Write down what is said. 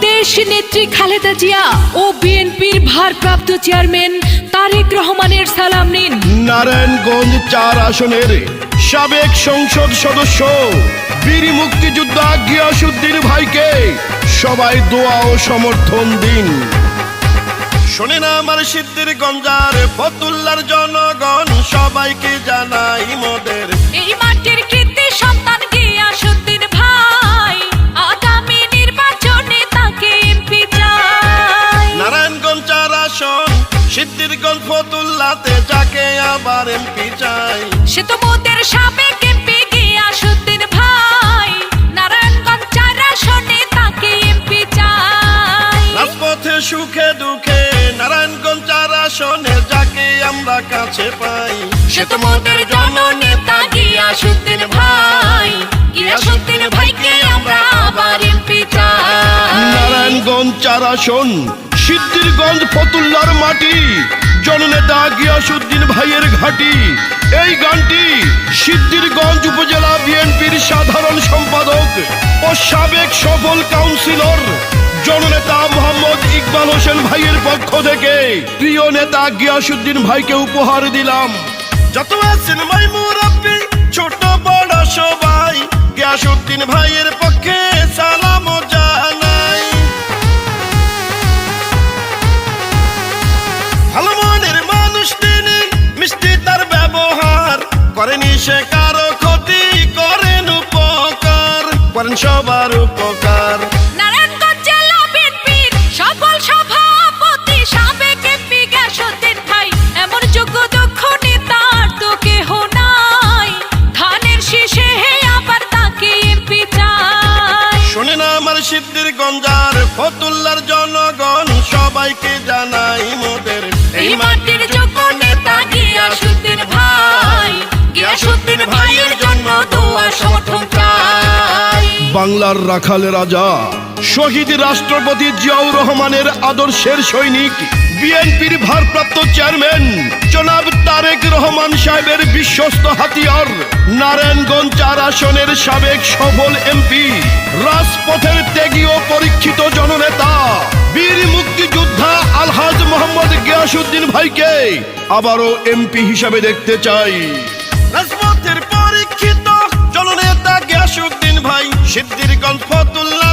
দেশনেত্রী খালেদা জিয়া ও বিএনপির ভারপ্রাপ্ত চেয়ারম্যান তারেক রহমানের সালাম নিন। নারায়ণগঞ্জ ৪ আসনের সাবেক সংসদ সদস্য বীর মুক্তিযোদ্ধা গিয়াসউদ্দিন ভাইকে সবাই দোয়া ও সমর্থন দিন। শোনেন আমার সিদ্ধিরগঞ্জের ফতুল্লার জনগণ, সবাইকে জানাই মোদের এই মাটির কৃতি সন্তান গিয়াসউদ্দিন ভাই, আগামী নির্বাচনে তাকে এমপি চাই। নারায়ণগঞ্জ ৪ আসন সিদ্ধিরগঞ্জ ফতুল্লাতে যাকে আবার এমপি চাই, সে তো মোদের সাবেক এমপি গিয়াসউদ্দিন ভাই, নারায়ণগঞ্জ ৪ আসনে তাকে এমপি চাই। রাজপথে সুখে দুঃখে নারায়ণগঞ্জ ৪ আসনে যাকে আমরা কাছে পাই, সে তো মোদের জননেতা গিয়াসউদ্দিন ভাই, গিয়াসউদ্দিন ভাইকে আমরা আবার এমপি চাই। নারায়ণগঞ্জ ৪ আসন সিদ্ধিরগঞ্জ ফতুল্লার মাটি, জননেতা গিয়াসউদ্দিন ভাইয়ের ঘাঁটি। এই গানটি সিদ্ধিরগঞ্জ উপজেলা বিএনপির সাধারণ সম্পাদক ও সাবেক সফল কাউন্সিলর জননেতা মোহাম্মদ ইকবাল হোসেন ভাইয়ের পক্ষ থেকে প্রিয় নেতা গিয়াসউদ্দিন ভাইকে উপহার দিলাম। যত আছেন ভাই মুরব্বি ছোট বড় সবাই, গিয়াসউদ্দিন ভাইয়ের পক্ষে সালাম জানাই। ভালো মনের মানুষ তিনি, মিষ্টি তার ব্যবহার, করেনি সে কারো ক্ষতি, করেন উপকার, করেন সবার উপকার। নারায়ণগঞ্জ জেলা বিএনপির সফল সভাপতি সাবেক এমপি গিয়াসউদ্দিন ভাই, এমন যোগ্য দক্ষ নেতার তো কেহ নাই, ধানের শীষে আবার তাকে এমপি চাই। শোনেন আমার সিদ্ধিরগঞ্জের ফতুল্লার জনগণ, সবাইকে জানাই মোদের এই মাটির যোগ্য নেতা গিয়াসউদ্দিন ভাই, গিয়াসউদ্দিন ভাইয়ের জন্য দোয়া সমর্থন চাই। বাংলার রাখালে রাজা শহীদ রাষ্ট্রপতি জিয়াউর রহমানের আদর্শের সৈনিক বিএনপির ভারপ্রাপ্ত চেয়ারম্যান জনাব তারেক রহমান সাহেবের বিশ্বস্ত হাতিয়ার, নারায়ণগঞ্জ ৪ আসনের সাবেক সফল এমপি, রাজপথের ত্যাগী ও পরীক্ষিত জননেতা বীর মুক্তিযোদ্ধা আলহাজ মোহাম্মদ গিয়াসউদ্দিন ভাইকে আবারও এমপি হিসাবে দেখতে চাই। রাজপথের পরীক্ষিত জননেতা গিয়াসউদ্দিন ভাই সিদ্ধিরগঞ্জ ফতুল্লা